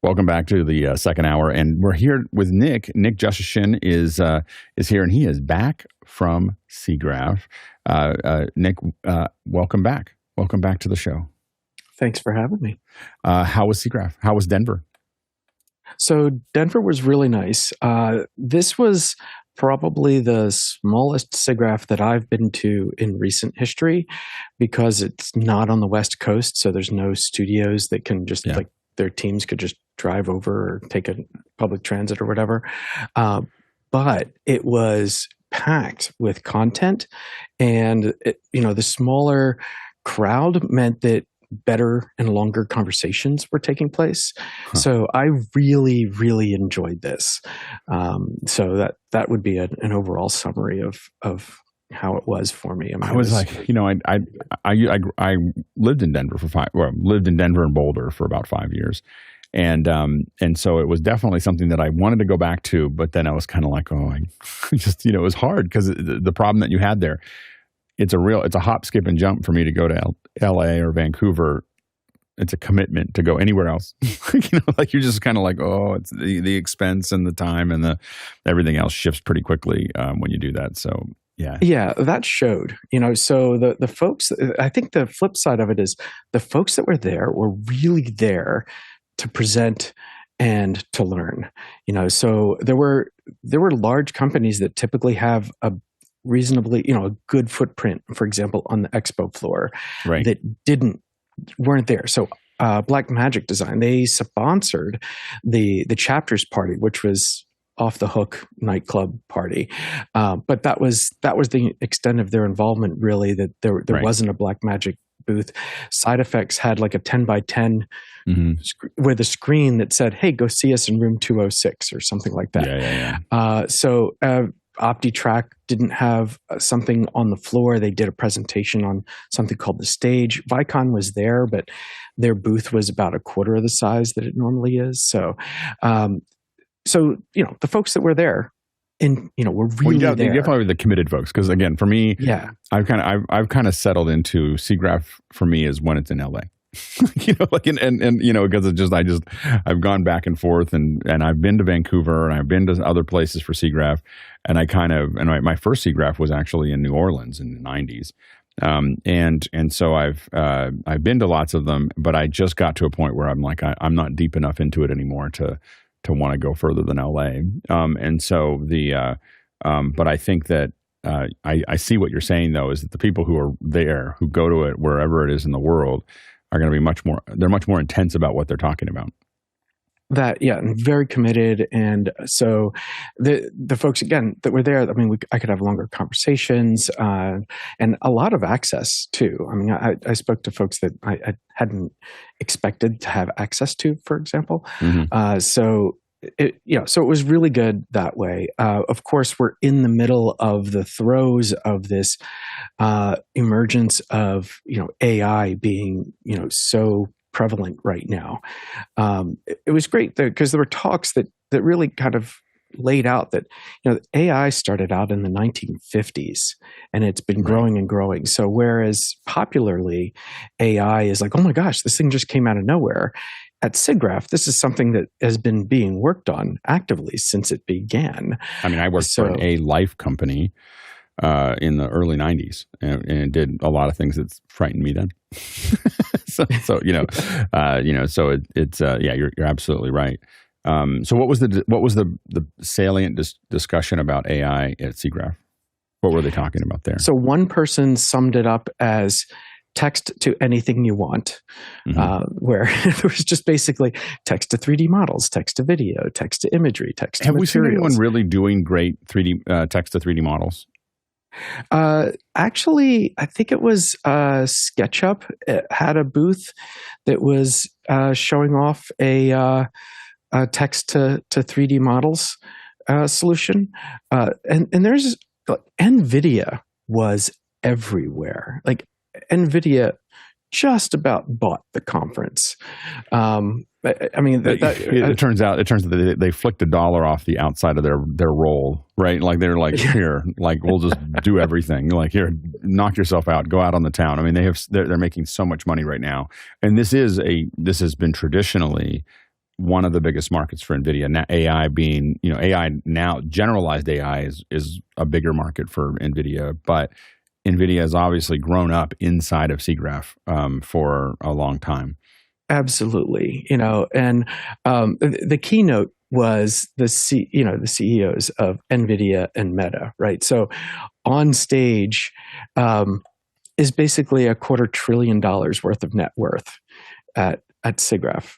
Welcome back to the second hour, and we're here with Nick. Nick Jushchynshyn is here, and he is back from SIGGRAPH. Nick, welcome back. Welcome back to the show. Thanks for having me. How was SIGGRAPH? How was Denver? So Denver was really nice. This was probably the smallest SIGGRAPH that I've been to in recent history because it's not on the West Coast, so there's no studios that can just like their teams could just drive over or take a public transit or whatever. But it was packed with content, and the smaller crowd meant that better and longer conversations were taking place. So I really, really enjoyed this. So that would be an overall summary of how it was for me. I was like, I lived in Denver lived in Denver and Boulder for about 5 years. And so it was definitely something that I wanted to go back to, but then I was kind of like, it was hard because the problem that you had there, it's a hop, skip, and jump for me to go to LA or Vancouver. It's a commitment to go anywhere else. You're just kind of like, it's the expense and the time and everything else shifts pretty quickly when you do that. So yeah, that showed. So the folks, I think the flip side of it is the folks that were there were really there to present and to learn. So there were large companies that typically have a reasonably, a good footprint, for example, on the expo floor, right, that weren't there. So Black Magic Design, they sponsored the chapters party, which was off the hook nightclub party. But that was the extent of their involvement, really, that there right, wasn't a Black Magic booth. Side Effects had like a 10 by 10 with a screen that said, "Hey, go see us in room 206 or something like that. So OptiTrack didn't have something on the floor. They did a presentation on something called The Stage. Vicon was there, but their booth was about a quarter of the size that it normally is. So, the folks that were there, were really there. You're definitely the committed folks, because again, for me, I've kind of settled into SIGGRAPH. For me, is when it's in LA. Because I've gone back and forth, and I've been to Vancouver and I've been to other places for SIGGRAPH, and my first SIGGRAPH was actually in New Orleans in the 90s. And so I've been to lots of them, but I just got to a point where I'm like, I'm not deep enough into it anymore to want to go further than LA. But I think that I see what you're saying, though, is that the people who are there, who go to it wherever it is in the world, are going to be much more intense about what they're talking about. And very committed. And so the folks, again, that were there, I could have longer conversations and a lot of access too. I spoke to folks that I hadn't expected to have access to, for example. So it was really good that way. Of course, we're in the middle of the throes of this emergence of AI being so prevalent right now. It was great because there were talks that really kind of laid out that AI started out in the 1950s and it's been growing and growing. So whereas popularly AI is like, oh my gosh, this thing just came out of nowhere. At SIGGRAPH, this is something that has been being worked on actively since it began. I worked for an A-Life company in the early 90s and it did a lot of things that frightened me then. You're absolutely right. So what was the salient discussion about AI at SIGGRAPH? What were they talking about there? So one person summed it up as text to anything you want, where there was just basically text to 3D models, text to video, text to imagery, text to materials. Have we seen anyone really doing great 3D text to 3D models? Actually, I think it was SketchUp. It had a booth that was showing off a text to 3D models solution, and there's NVIDIA was everywhere. Like NVIDIA just about bought the conference. It turns out that they flicked $1 off the outside of their roll, right? Like they're like, here, like we'll just do everything. Like here, knock yourself out, go out on the town. They're making so much money right now, and this has been traditionally one of the biggest markets for NVIDIA. Now, AI being, AI now, generalized AI is a bigger market for NVIDIA, but NVIDIA has obviously grown up inside of SIGGRAPH for a long time. Absolutely. And the keynote was the CEOs of NVIDIA and Meta, right? So on stage is basically $250 billion worth of net worth at SIGGRAPH.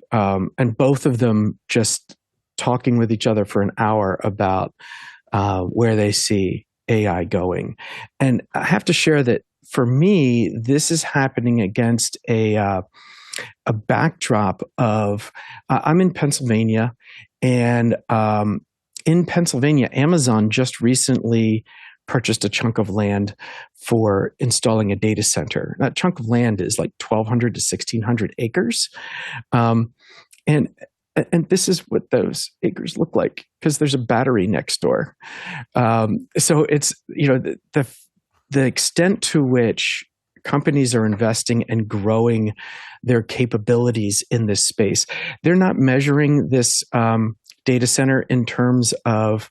And both of them just talking with each other for an hour about where they see AI going. And I have to share that for me, this is happening against a backdrop of I'm in Pennsylvania, and in Pennsylvania, Amazon just recently purchased a chunk of land for installing a data center. That chunk of land is like 1,200 to 1,600 acres. And this is what those acres look like, because there's a battery next door. So it's, the extent to which companies are investing and growing their capabilities in this space. They're not measuring this data center in terms of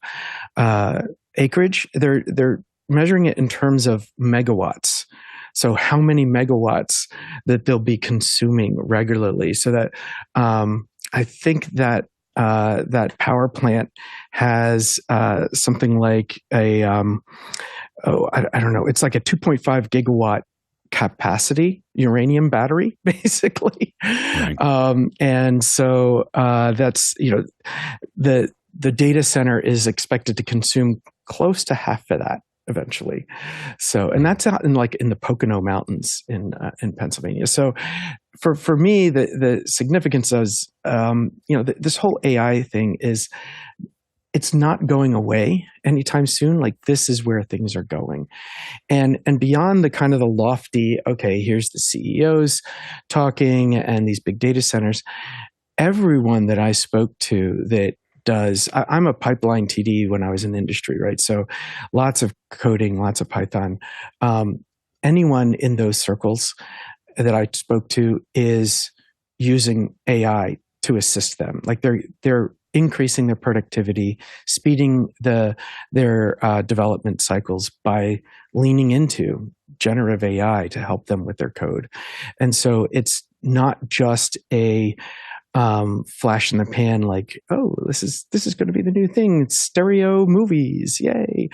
acreage. They're measuring it in terms of megawatts. So how many megawatts that they'll be consuming regularly. So that I think that that power plant has something like I don't know. It's like a 2.5 gigawatt capacity uranium battery, basically. Right. And so that's, the data center is expected to consume close to half of that eventually. So, and that's out in the Pocono Mountains in Pennsylvania. So for me, the significance is, this whole AI thing is, it's not going away anytime soon. Like, this is where things are going. And beyond the kind of the lofty, okay, here's the CEOs talking and these big data centers, everyone that I spoke to that does, I'm a pipeline TD when I was in industry, right? So lots of coding, lots of Python. Anyone in those circles that I spoke to is using AI to assist them. Like, they're increasing their productivity, speeding their development cycles by leaning into generative AI to help them with their code. And so it's not just a flash in the pan, like, oh, this is going to be the new thing. It's stereo movies, yay!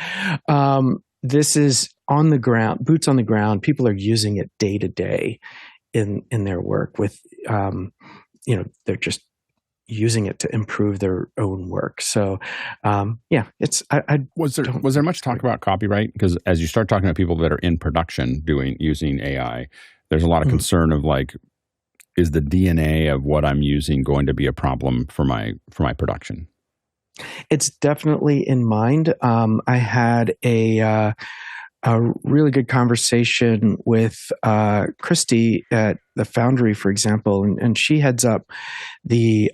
This is on the ground, boots on the ground. People are using it day to day in their work. With they're just using it to improve their own work. So, it's. Was there much talk about copyright? Because as you start talking to people that are in production using AI, there's a lot of concern of like, is the DNA of what I'm using going to be a problem for my production? It's definitely in mind. I had a really good conversation with Christy at the Foundry, for example, and she heads up the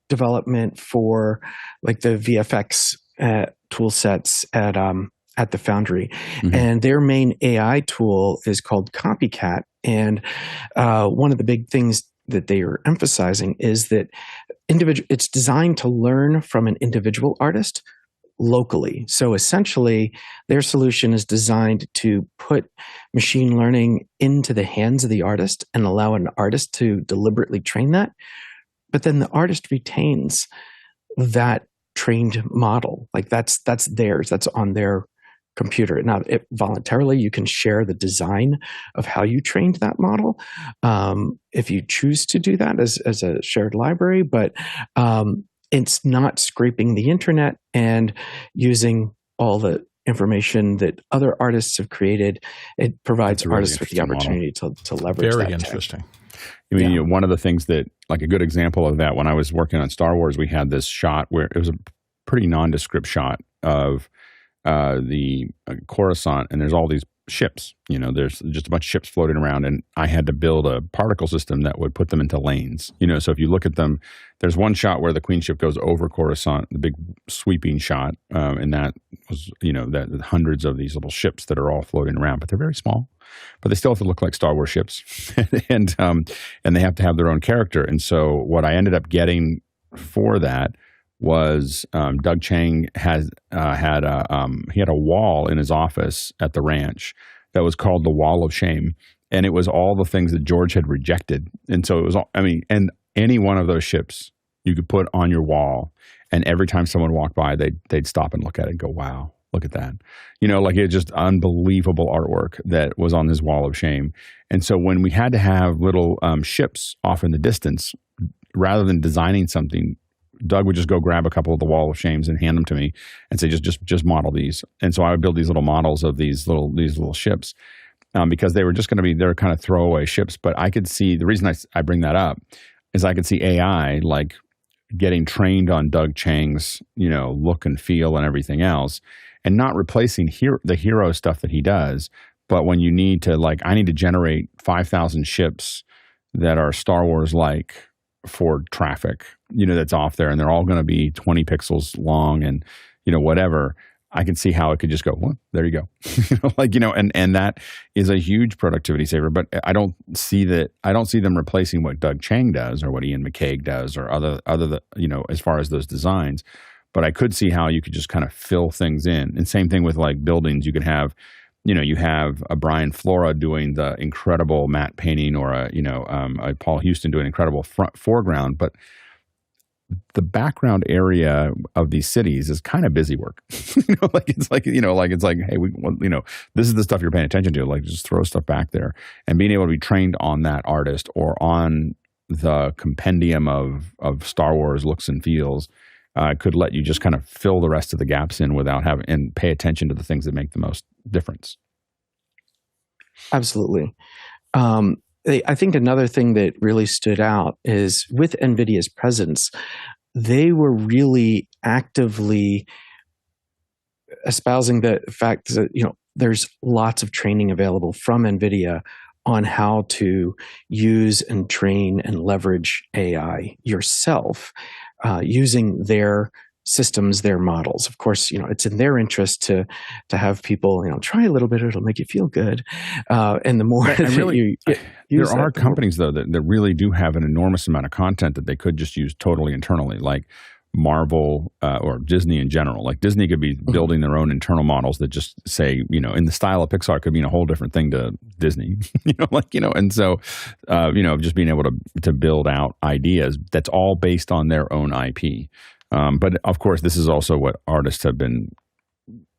development for like the VFX tool sets at the Foundry. Mm-hmm. And their main AI tool is called Copycat. And one of the big things that they are emphasizing is that it's designed to learn from an individual artist locally. So essentially, their solution is designed to put machine learning into the hands of the artist and allow an artist to deliberately train that. But then the artist retains that trained model. Like that's theirs. That's on their computer. Now, voluntarily, you can share the design of how you trained that model if you choose to do that as a shared library. But it's not scraping the internet and using all the information that other artists have created. It provides artists with the opportunity to leverage that. Very interesting. I mean, one of the things that, like a good example of that, when I was working on Star Wars, we had this shot where it was a pretty nondescript shot of the Coruscant, and there's all these ships. There's just a bunch of ships floating around, and I had to build a particle system that would put them into lanes. So if you look at them, there's one shot where the Queen ship goes over Coruscant, the big sweeping shot, and that was, that hundreds of these little ships that are all floating around, but they're very small, but they still have to look like Star Wars ships, and they have to have their own character. And so what I ended up getting for that was Doug Chang had a wall in his office at the ranch that was called the Wall of Shame, and it was all the things that George had rejected. And so it was and any one of those ships you could put on your wall, and every time someone walked by, they'd stop and look at it and go, "Wow, look at that!" It's just unbelievable artwork that was on this Wall of Shame. And so when we had to have little ships off in the distance, rather than designing something, Doug would just go grab a couple of the Wall of Shames and hand them to me and say, just model these. And so I would build these little models of these little ships because they were just going to be, they're kind of throwaway ships. But I could see, the reason I bring that up is I could see AI like getting trained on Doug Chang's, look and feel and everything else, and not replacing the hero stuff that he does. But when you need to, I need to generate 5,000 ships that are Star Wars-like for traffic, that's off there, and they're all going to be 20 pixels long and, whatever. I can see how it could just go, well, there you go. And that is a huge productivity saver, but I don't see them replacing what Doug Chang does or what Ian McCaig does or other, as far as those designs. But I could see how you could just kind of fill things in. And same thing with buildings. You could have, you have a Brian Flora doing the incredible matte painting, or a Paul Houston doing incredible foreground, but the background area of these cities is kind of busy work. It's like, hey, this is the stuff you're paying attention to. Just throw stuff back there, and being able to be trained on that artist or on the compendium of Star Wars looks and feels could let you just kind of fill the rest of the gaps in without having, and pay attention to the things that make the most difference. Absolutely. I think another thing that really stood out is with NVIDIA's presence, they were really actively espousing the fact that, there's lots of training available from NVIDIA on how to use and train and leverage AI yourself using their systems, their models. Of course, it's in their interest to have people, try a little bit, it'll make you feel good. And the more there are companies though that really do have an enormous amount of content that they could just use totally internally, like Marvel or Disney in general. Like Disney could be building their own internal models that just say, in the style of Pixar could mean a whole different thing to Disney, and so, just being able to build out ideas that's all based on their own IP. But of course, this is also what artists have been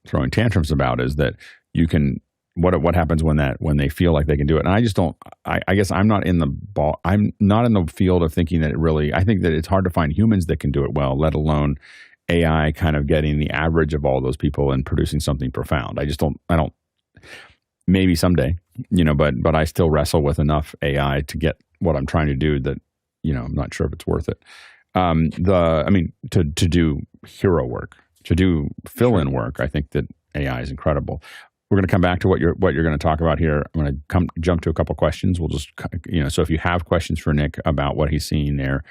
throwing tantrums about, is that you can, what happens when they feel like they can do it. And I just don't, I guess I'm not in the field of thinking that it really, I think that it's hard to find humans that can do it well, let alone AI kind of getting the average of all those people and producing something profound. I don't, maybe someday, but I still wrestle with enough AI to get what I'm trying to do that, I'm not sure if it's worth it. To do hero work, to do fill-in work, I think that AI is incredible. We're going to come back to what you're going to talk about here. I'm going to jump to a couple questions. We'll just, so if you have questions for Nick about what he's seeing there,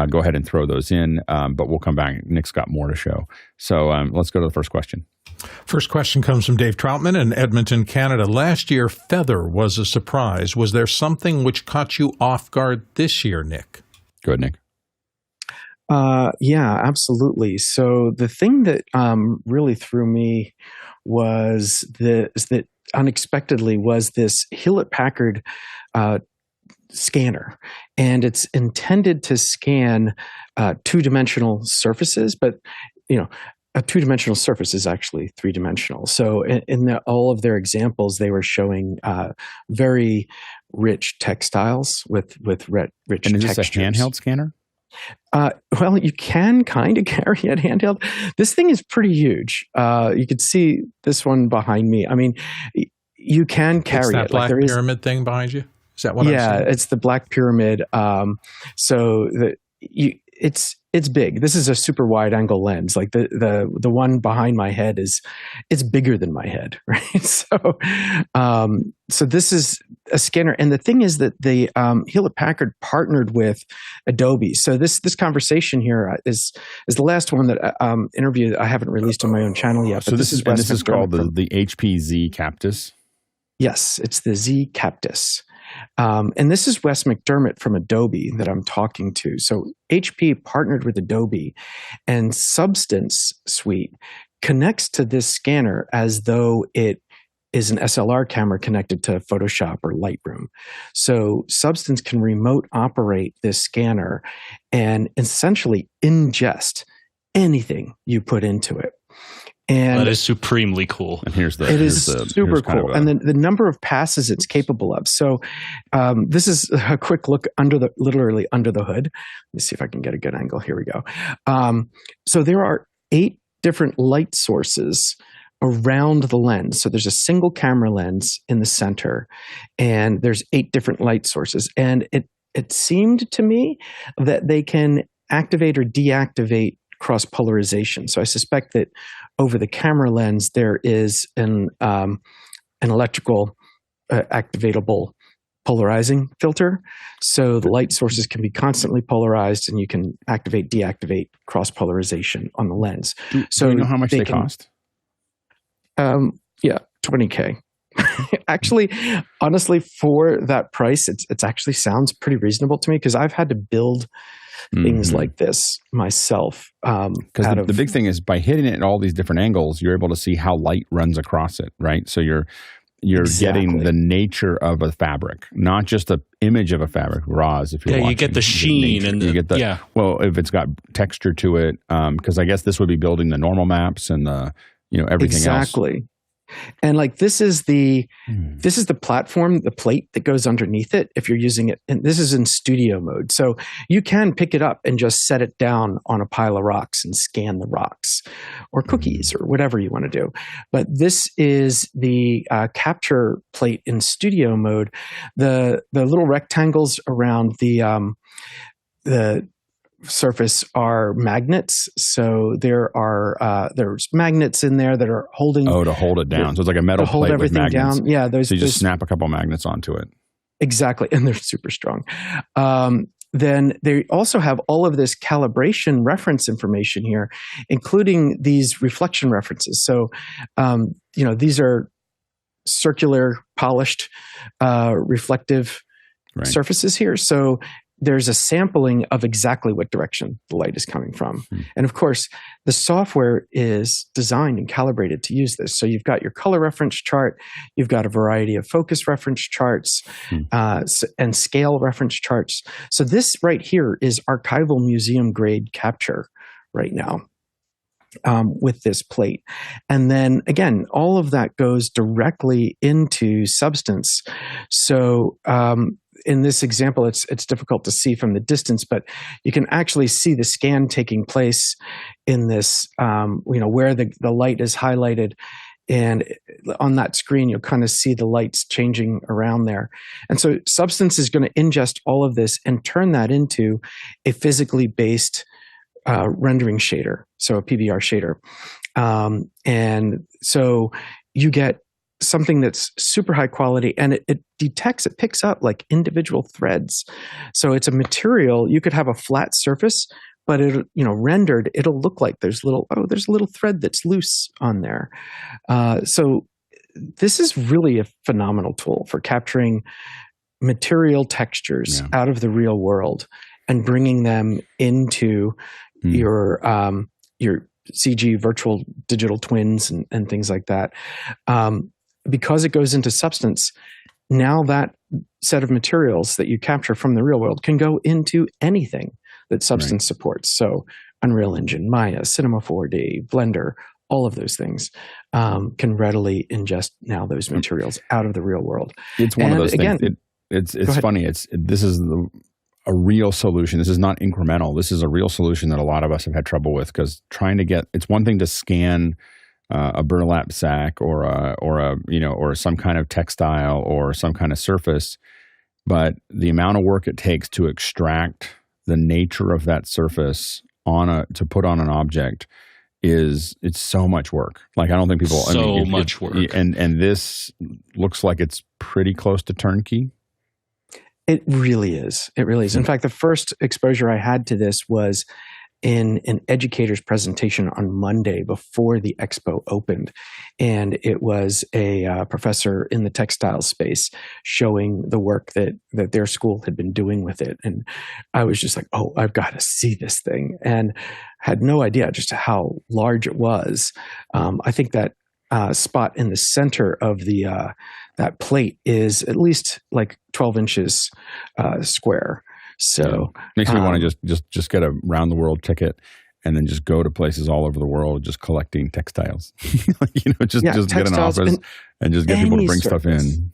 go ahead and throw those in. But we'll come back. Nick's got more to show. So let's go to the first question. First question comes from Dave Troutman in Edmonton, Canada. Last year, Feather was a surprise. Was there something which caught you off guard this year, Nick? Go ahead, Nick. Yeah, absolutely. So the thing that really threw me was that unexpectedly was this Hewlett-Packard scanner, and it's intended to scan two-dimensional surfaces, but a two-dimensional surface is actually three-dimensional. So in all of their examples, they were showing very rich textiles with rich textures. And is this a handheld scanner? Well, you can kind of carry it handheld. This thing is pretty huge. You could see this one behind me. I mean, you can carry it. It's that black pyramid thing behind you? Is that what I'm saying? Yeah, it's the black pyramid. So it's it's big. This is a super wide angle lens. Like the one behind my head it's bigger than my head, right? So this is a scanner, and the thing is that the Hewlett Packard partnered with Adobe. So this conversation here is the last one that interview that I haven't released on my own channel yet. So this is called the HP Z Captus. Yes, it's the Z Captus. And this is Wes McDermott from Adobe that I'm talking to. So HP partnered with Adobe, and Substance Suite connects to this scanner as though it is an SLR camera connected to Photoshop or Lightroom. So Substance can remote operate this scanner and essentially ingest anything you put into it. And that is supremely cool. And here's super cool. And the number of passes it's capable of. So this is a quick look literally under the hood. Let me see if I can get a good angle. Here we go. So there are 8 different light sources around the lens. So there's a single camera lens in the center, and there's 8 different light sources. And it seemed to me that they can activate or deactivate cross polarization. So I suspect that over the camera lens there is an electrical activatable polarizing filter. So the light sources can be constantly polarized, and you can activate, deactivate cross polarization on the lens. Do you know how much they cost? Yeah, $20K. Actually, honestly, for that price, it's actually sounds pretty reasonable to me, because I've had to build things like this myself. Because the big thing is, by hitting it at all these different angles, you're able to see how light runs across it, right? So you're getting the nature of a fabric, not just an image of a fabric, raws. If you're watching, you get the sheen and you get the well, if it's got texture to it, because I guess this would be building the normal maps and the everything else. Exactly. And like this is the platform, the plate that goes underneath it if you're using it. And this is in studio mode. So you can pick it up and just set it down on a pile of rocks and scan the rocks or cookies or whatever you want to do. But this is the capture plate in studio mode. The little rectangles around the surface are magnets. So there's magnets in there that are holding to hold it down. So it's like a metal to hold plate everything with magnets. down. Yeah, so you just snap a couple magnets onto it. Exactly, and they're super strong. Then they also have all of this calibration reference information here, including these reflection references. So these are circular, polished, reflective surfaces here. So there's a sampling of exactly what direction the light is coming from. And of course, the software is designed and calibrated to use this. So you've got your color reference chart, you've got a variety of focus reference charts, and scale reference charts. So this right here is archival museum grade capture right now. With this plate. And then again, all of that goes directly into Substance. So in this example, it's difficult to see from the distance, but you can actually see the scan taking place in this, where the light is highlighted. And on that screen, you'll kind of see the lights changing around there. And so Substance is going to ingest all of this and turn that into a physically based rendering shader, so a PBR shader. And so you get something that's super high quality, and it picks up like individual threads. So it's a material, you could have a flat surface, but rendered, it'll look like there's a little thread that's loose on there. So this is really a phenomenal tool for capturing material textures out of the real world and bringing them into your CG virtual digital twins and things like that. Because it goes into Substance, now that set of materials that you capture from the real world can go into anything that Substance supports. So Unreal Engine, Maya, Cinema 4D, Blender, all of those things can readily ingest now those materials out of the real world. It's one of those things. It's funny. This is a real solution. This is not incremental. This is a real solution that a lot of us have had trouble with, because it's one thing to scan a burlap sack or some kind of textile or some kind of surface, but the amount of work it takes to extract the nature of that surface to put on an object it's so much work. Like I don't think people much work. And this looks like it's pretty close to turnkey. It really is. It really is. In fact, the first exposure I had to this was in an educator's presentation on Monday before the expo opened. And it was a professor in the textile space showing the work that their school had been doing with it. And I was just like, oh, I've got to see this thing. And had no idea just how large it was. I think that spot in the center of the that plate is at least like 12 inches square. So makes me want to just get a round the world ticket and then just go to places all over the world just collecting textiles. Just get an office and just get people to bring stuff in.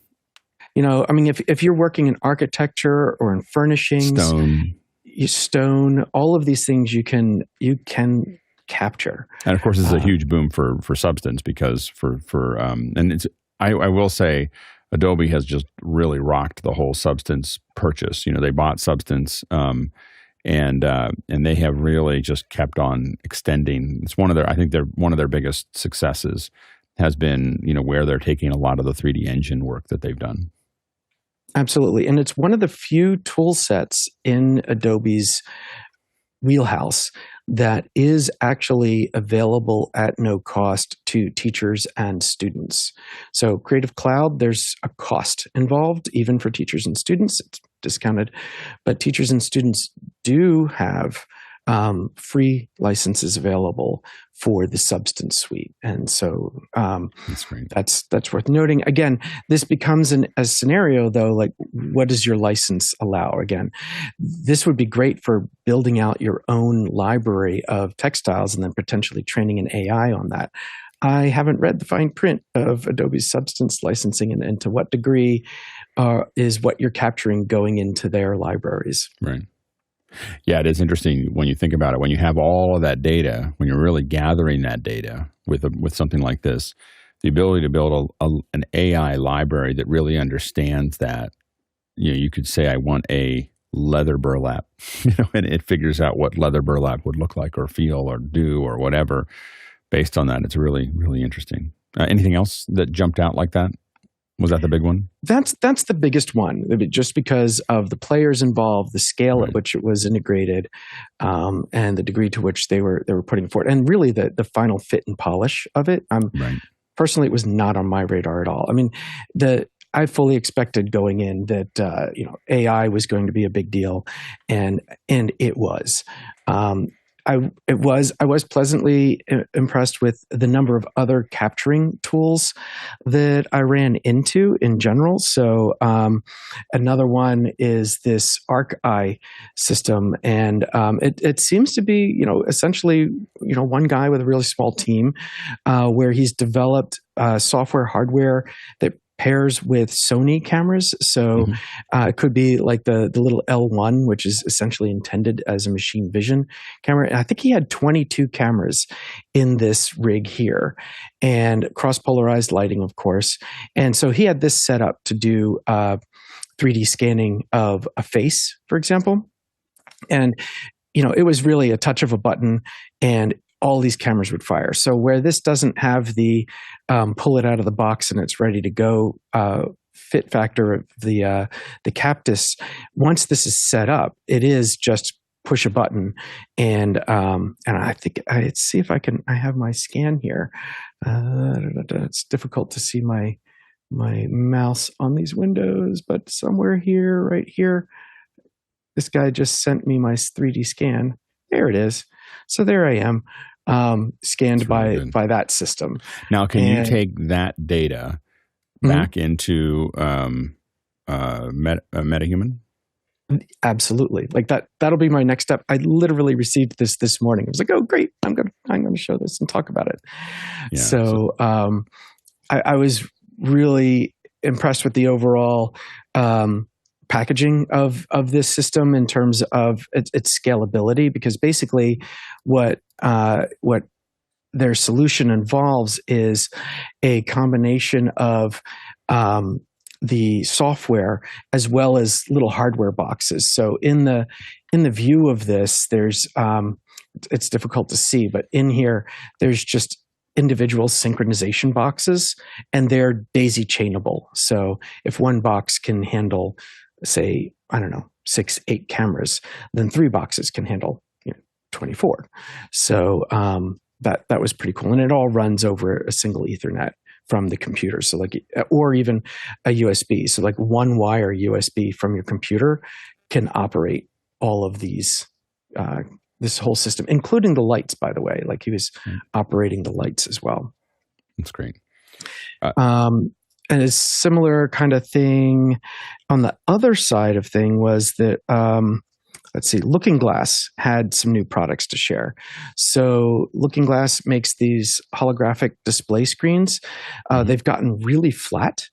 I mean, if you're working in architecture or in furnishings, stone, all of these things you can capture. And of course, this is a huge boom for Substance because and it's I will say, Adobe has just really rocked the whole Substance purchase. They bought Substance, and they have really just kept on extending. It's I think they're one of their biggest successes has been, where they're taking a lot of the 3D engine work that they've done. Absolutely, and it's one of the few tool sets in Adobe's wheelhouse that is actually available at no cost to teachers and students. So Creative Cloud, there's a cost involved, even for teachers and students. It's discounted. But teachers and students do have free licenses available for the Substance suite. And so that's great. That's worth noting. Again, this becomes a scenario, though, like what does your license allow? Again, this would be great for building out your own library of textiles and then potentially training an AI on that. I haven't read the fine print of Adobe's Substance licensing and to what degree is what you're capturing going into their libraries. Right. Yeah, it is interesting when you think about it. When you have all of that data, when you're really gathering that data with something like this, the ability to build an AI library that really understands that, you could say, I want a leather burlap, and it figures out what leather burlap would look like or feel or do or whatever based on that. It's really, really interesting. Anything else that jumped out like that? Was that the big one? That's the biggest one, just because of the players involved, the scale at which it was integrated, and the degree to which they were putting forward, and really the final fit and polish of it. Personally, it was not on my radar at all. I mean, I fully expected going in that AI was going to be a big deal, and it was. I was pleasantly impressed with the number of other capturing tools that I ran into in general. So another one is this ArcEye system, and it seems to be essentially one guy with a really small team where he's developed software hardware that pairs with Sony cameras. So it could be like the little L1, which is essentially intended as a machine vision camera. And I think he had 22 cameras in this rig here, and cross-polarized lighting, of course. And so he had this set up to do 3D scanning of a face, for example. And, it was really a touch of a button, and all these cameras would fire. So where this doesn't have the pull it out of the box and it's ready to go fit factor of the Captus, once this is set up, it is just push a button, and I think let's see if I have my scan here. It's difficult to see my mouse on these windows, but somewhere here, right here, this guy just sent me my 3D scan. There it is. So there I am, scanned really by that system. Now, can you take that data back into MetaHuman? Absolutely. Like that'll be my next step. I literally received this morning. I was like, oh, great. I'm going to show this and talk about it. Yeah, so I was really impressed with the overall packaging of this system in terms of its scalability, because basically what their solution involves is a combination of the software as well as little hardware boxes. So in the in the view of this, there's it's difficult to see, but in here, there's just individual synchronization boxes, and they're daisy chainable. So if one box can handle, say, I don't know, 6, 8 cameras, then 3 boxes can handle 24. So that was pretty cool. And it all runs over a single Ethernet from the computer. So or even a USB. So like one wire USB from your computer can operate all of these, this whole system, including the lights, by the way. Like he was operating the lights as well. That's great. And a similar kind of thing on the other side of thing was that, let's see, Looking Glass had some new products to share. So Looking Glass makes these holographic display screens. They've gotten really flat.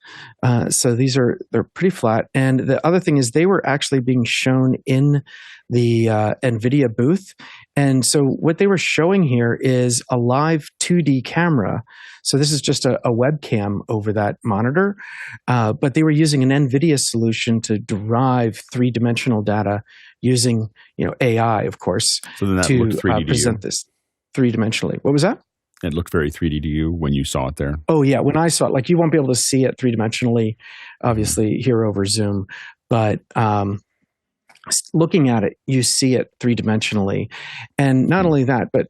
So they're pretty flat. And the other thing is they were actually being shown in the NVIDIA booth. And so what they were showing here is a live 2D camera. So this is just a webcam over that monitor. But they were using an NVIDIA solution to derive 3-dimensional data using AI, of course, so then that to looked 3D present this 3-dimensionally. What was that? It looked very 3D to you when you saw it there? Oh, yeah. When I saw it, like you won't be able to see it 3-dimensionally, obviously, here over Zoom. But looking at it, you see it 3-dimensionally. And not only that, but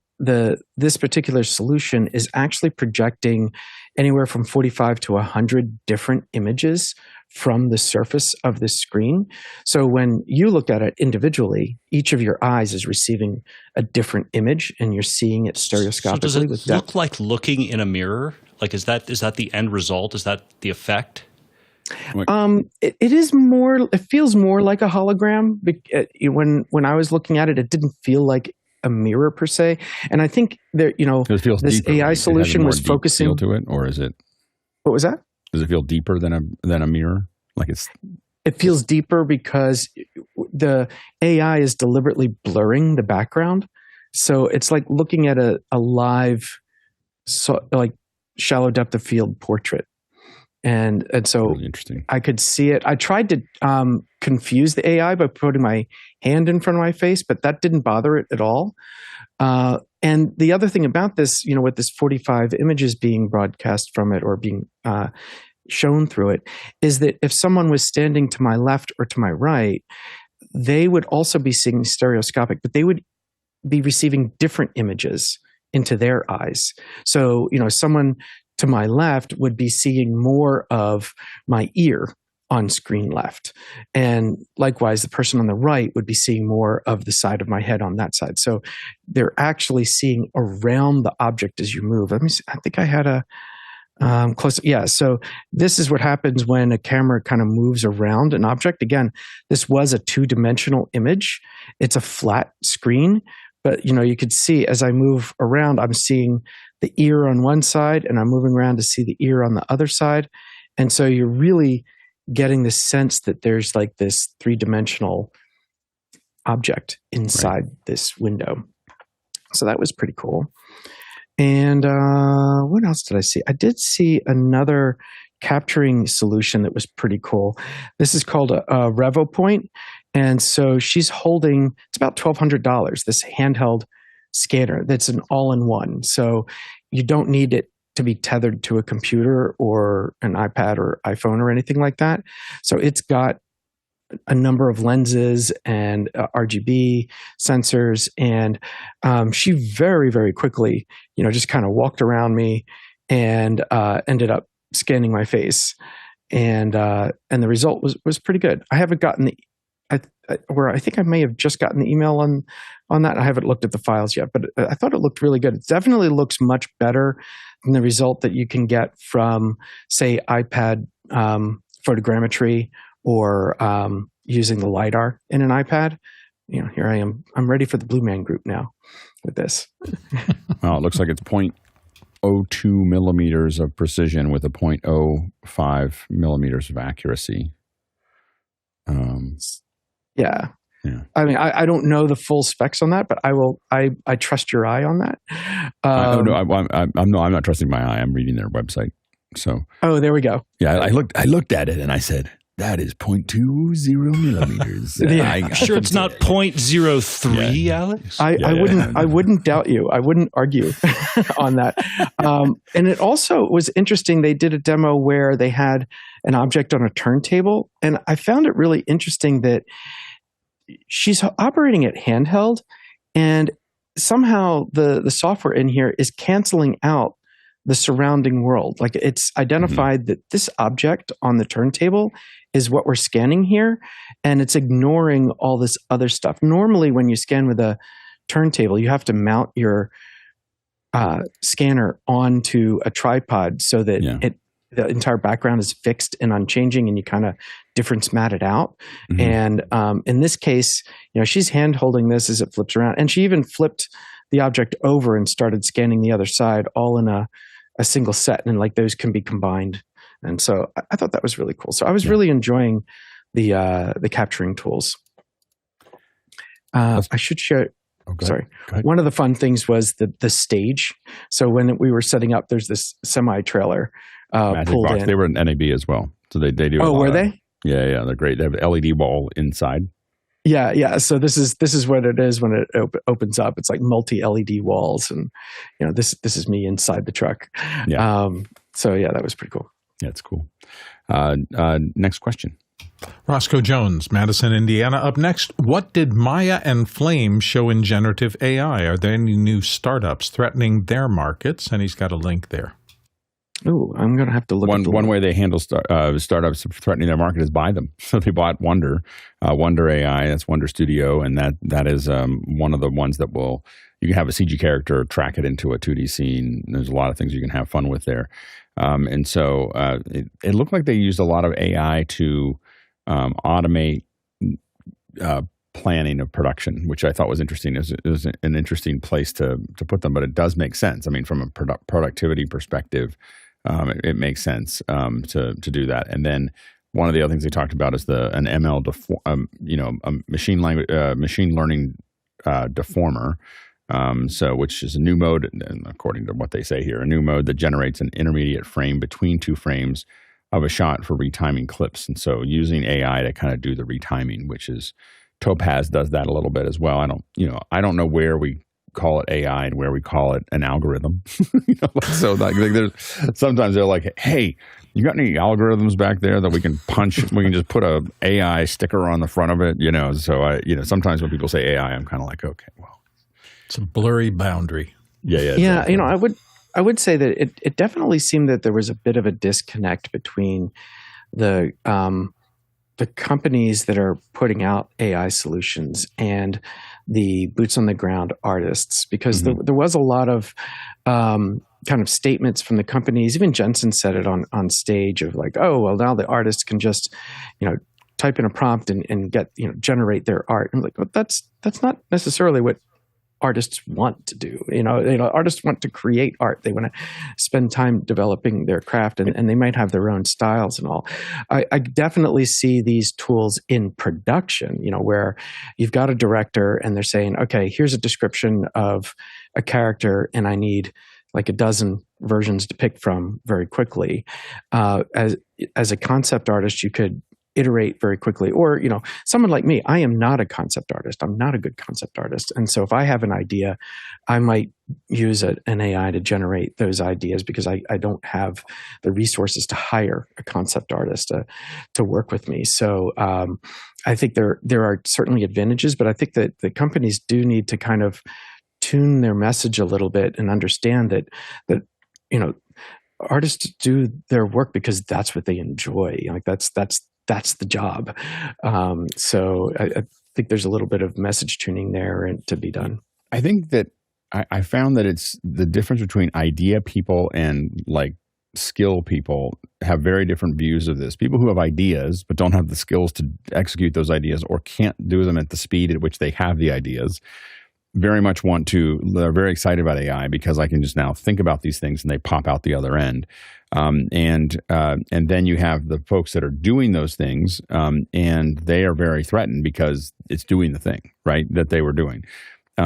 this particular solution is actually projecting anywhere from 45 to 100 different images from the surface of this screen. So when you look at it individually, each of your eyes is receiving a different image, and you're seeing it stereoscopically. So does it look like looking in a mirror? Like is that the end result? Is that the effect? It is more. It feels more like a hologram. When I was looking at it, it didn't feel like a mirror per se. And I think that this deeper, AI solution was focusing feel to it, or is it? What was that? Does it feel deeper than a mirror? Like it feels deeper because the AI is deliberately blurring the background. So it's like looking at a live, like shallow depth of field portrait. And so really interesting. I could see it. I tried to confuse the AI by putting my hand in front of my face, but that didn't bother it at all. And the other thing about this, with this 45 images being broadcast from it or being shown through it, is that if someone was standing to my left or to my right, they would also be seeing stereoscopic, but they would be receiving different images into their eyes. So, someone to my left would be seeing more of my ear on screen left. And likewise, the person on the right would be seeing more of the side of my head on that side. So they're actually seeing around the object as you move. Let me see. I think I had a close. Yeah. So this is what happens when a camera kind of moves around an object. Again, this was a 2-dimensional image. It's a flat screen, but you could see as I move around, I'm seeing the ear on one side and I'm moving around to see the ear on the other side. And so you're really getting the sense that there's like this 3-dimensional object inside this window. So that was pretty cool. And what else did I see? I did see another capturing solution that was pretty cool. This is called a RevoPoint. And so she's holding, it's about $1,200, this handheld scanner that's an all-in-one. So you don't need it to be tethered to a computer or an iPad or iPhone or anything like that. So it's got a number of lenses and RGB sensors. And she very, very quickly, just kind of walked around me and ended up scanning my face. And the result was pretty good. I haven't gotten I think I may have just gotten the email on that. I haven't looked at the files yet, but I thought it looked really good. It definitely looks much better than the result that you can get from, say, iPad photogrammetry or using the LiDAR in an iPad. Here I am. I'm ready for the Blue Man Group now with this. Well, it looks like it's 0.02 millimeters of precision with a 0.05 millimeters of accuracy. Yeah. Yeah. I mean, I don't know the full specs on that, but I trust your eye on that. I'm not trusting my eye. I'm reading their website. So. Oh, there we go. Yeah, I looked at it and I said, that is 0.20 millimeters. Sure, it's not 0.03, Alex. I wouldn't doubt you. I wouldn't argue on that. And it also was interesting. They did a demo where they had an object on a turntable, and I found it really interesting that she's operating it handheld, and somehow the software in here is canceling out the surrounding world. Like it's identified that this object on the turntable is what we're scanning here, and it's ignoring all this other stuff. Normally, when you scan with a turntable, you have to mount your scanner onto a tripod so that the entire background is fixed and unchanging, and you kind of difference mat it out. And in this case, she's hand holding this as it flips around, and she even flipped the object over and started scanning the other side, all in a single set, and like those can be combined. And so I thought that was really cool. So I was really enjoying the capturing tools. I should share. Sorry. One of the fun things was the stage. So when we were setting up, there's this semi-trailer pulled in. They were an NAB as well. So they do. Oh, were they? Yeah, they're great. They have an LED wall inside. Yeah. So this is what it is when it opens up. It's like multi-LED walls, and this is me inside the truck. Yeah. So yeah, that was pretty cool. Yeah, it's cool. Next question. Roscoe Jones, Madison, Indiana. Up next, what did Maya and Flame show in generative AI? Are there any new startups threatening their markets? And he's got a link there. Oh, I'm going to have to look at one way they handle startups threatening their market is buy them. So they bought Wonder AI, that's Wonder Studio, and that is one of the ones that you can have a CG character, track it into a 2D scene. There's a lot of things you can have fun with there. And so it looked like they used a lot of AI to automate planning of production, which I thought was interesting. It was an interesting place to put them, but it does make sense. I mean, from a productivity perspective, it makes sense to do that. And then one of the other things they talked about is an ML, a machine learning deformer. Which is a new mode, and according to what they say here, a new mode that generates an intermediate frame between two frames of a shot for retiming clips. And so using AI to kind of do the retiming, which is Topaz does that a little bit as well. I don't know where we call it AI and where we call it an algorithm. So like there's sometimes they're like, hey, you got any algorithms back there that we can punch? We can just put a AI sticker on the front of it, So sometimes when people say AI, I'm kind of like, okay, well. It's a blurry boundary. Yeah. Exactly. I would say that it definitely seemed that there was a bit of a disconnect between the companies that are putting out AI solutions and the boots on the ground artists, because there was a lot of kind of statements from the companies. Even Jensen said it on stage of like, oh, well, now the artists can just type in a prompt and get generate their art. I'm like, well, that's not necessarily what artists want to do. Artists want to create art. They want to spend time developing their craft, and they might have their own styles and all. I definitely see these tools in production, where you've got a director and they're saying, okay, here's a description of a character and I need like a dozen versions to pick from very quickly. As a concept artist, you could iterate very quickly. Or, someone like me, I am not a concept artist. I'm not a good concept artist. And so if I have an idea, I might use an AI to generate those ideas because I don't have the resources to hire a concept artist to work with me. So I think there are certainly advantages, but I think that the companies do need to kind of tune their message a little bit and understand that artists do their work because that's what they enjoy. Like that's the job. So I think there's a little bit of message tuning there and to be done. I think that I found that it's the difference between idea people and like skill people have very different views of this. People who have ideas but don't have the skills to execute those ideas or can't do them at the speed at which they have the ideas very much they're very excited about AI because I can just now think about these things and they pop out the other end. And then you have the folks that are doing those things, and they are very threatened because it's doing the thing, right, that they were doing.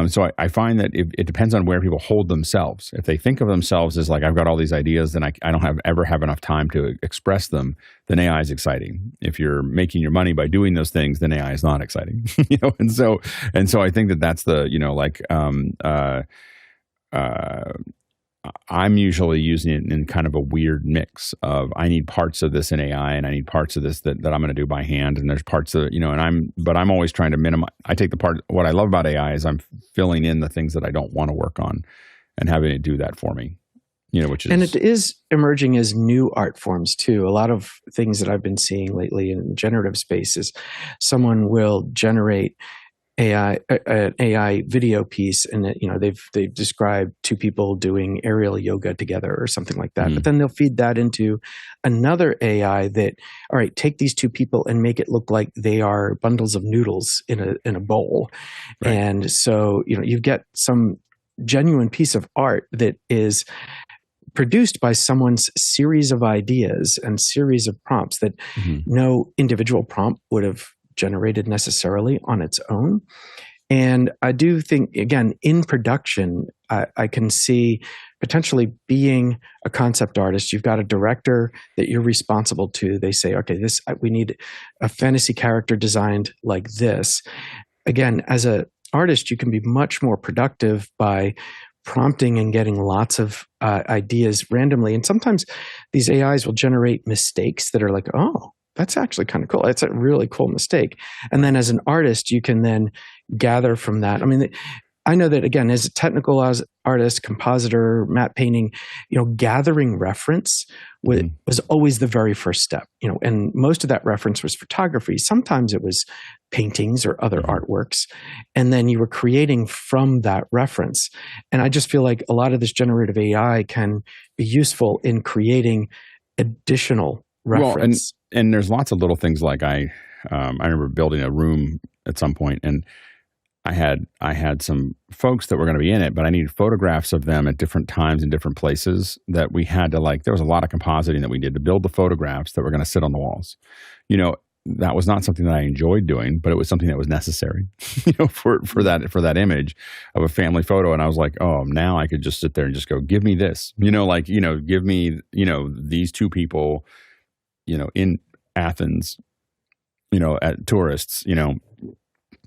So I find that it depends on where people hold themselves. If they think of themselves as like, I've got all these ideas and I don't ever have enough time to express them, then AI is exciting. If you're making your money by doing those things, then AI is not exciting. And so I think that's the, I'm usually using it in kind of a weird mix of I need parts of this in AI and I need parts of this that I'm going to do by hand. And there's parts of, but I'm always trying to minimize. I take the part, what I love about AI is I'm filling in the things that I don't want to work on and having it do that for me, which is. And it is emerging as new art forms too. A lot of things that I've been seeing lately in generative spaces, someone will generate an AI video piece, and they've described two people doing aerial yoga together or something like that. But then they'll feed that into another AI that, all right, take these two people and make it look like they are bundles of noodles in a bowl, right. And so you get some genuine piece of art that is produced by someone's series of ideas and series of prompts that no individual prompt would have generated necessarily on its own. And I do think, again, in production, I can see potentially being a concept artist. You've got a director that you're responsible to. They say, okay, we need a fantasy character designed like this. Again, as an artist, you can be much more productive by prompting and getting lots of ideas randomly. And sometimes these AIs will generate mistakes that are like, oh, that's actually kind of cool. It's a really cool mistake. And then as an artist, you can then gather from that. I mean, I know that, again, as a technical artist, compositor, matte painting, gathering reference was always the very first step, and most of that reference was photography. Sometimes it was paintings or other artworks. And then you were creating from that reference. And I just feel like a lot of this generative AI can be useful in creating additional reference. Well, and there's lots of little things like I remember building a room at some point, and I had some folks that were going to be in it, but I needed photographs of them at different times in different places that we had to there was a lot of compositing that we did to build the photographs that were going to sit on the walls. That was not something that I enjoyed doing, but it was something that was necessary, for that image of a family photo. And I was like, oh, now I could just sit there and just go, give me this, give me, these two people, in Athens, at tourists,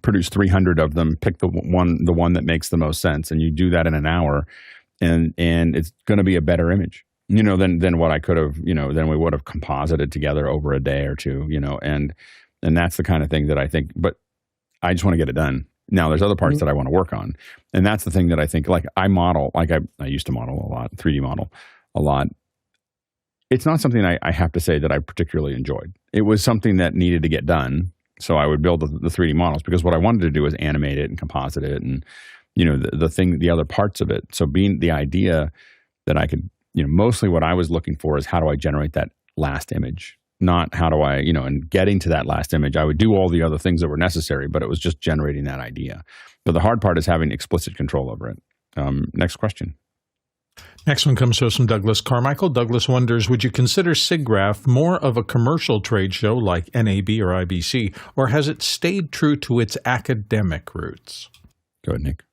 produce 300 of them, pick the one that makes the most sense. And you do that in an hour and it's going to be a better image, than what I could have, than we would have composited together over a day or two, and that's the kind of thing that I think, but I just want to get it done. Now there's other parts that I want to work on. And that's the thing that I think, I model, I used to model a lot, 3D model a lot. It's not something I have to say that I particularly enjoyed. It was something that needed to get done. So I would build the 3D models because what I wanted to do was animate it and composite it and, the other parts of it. So being the idea that I could, mostly what I was looking for is how do I generate that last image? Not how do I, and getting to that last image, I would do all the other things that were necessary, but it was just generating that idea. But the hard part is having explicit control over it. Next question. Next one comes to us from Douglas Carmichael. Douglas wonders, would you consider SIGGRAPH more of a commercial trade show like NAB or IBC, or has it stayed true to its academic roots? Go ahead, Nick.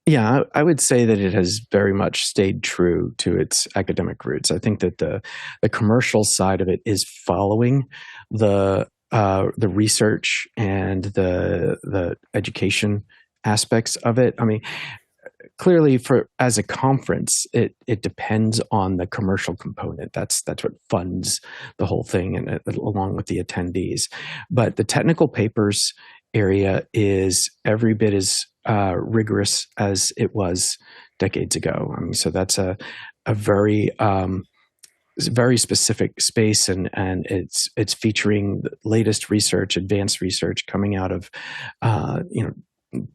Yeah, I would say that it has very much stayed true to its academic roots. I think that the commercial side of it is following the research and the education aspects of it. I mean, clearly, as a conference, it depends on the commercial component. That's what funds the whole thing, and along with the attendees. But the technical papers area is every bit as rigorous as it was decades ago. I mean, so that's a very very specific space, and it's featuring the latest research, advanced research coming out of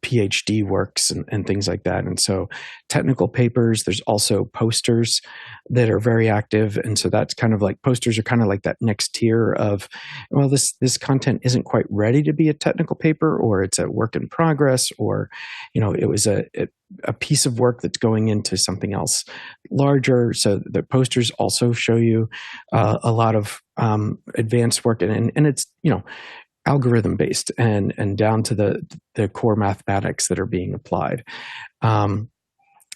PhD works and things like that. And so technical papers, there's also posters that are very active. And so that's kind of like, posters are kind of like that next tier of, well, this content isn't quite ready to be a technical paper, or it's a work in progress, or, it was a piece of work that's going into something else larger. So the posters also show you a lot of advanced work. And it's, algorithm based and down to the core mathematics that are being applied.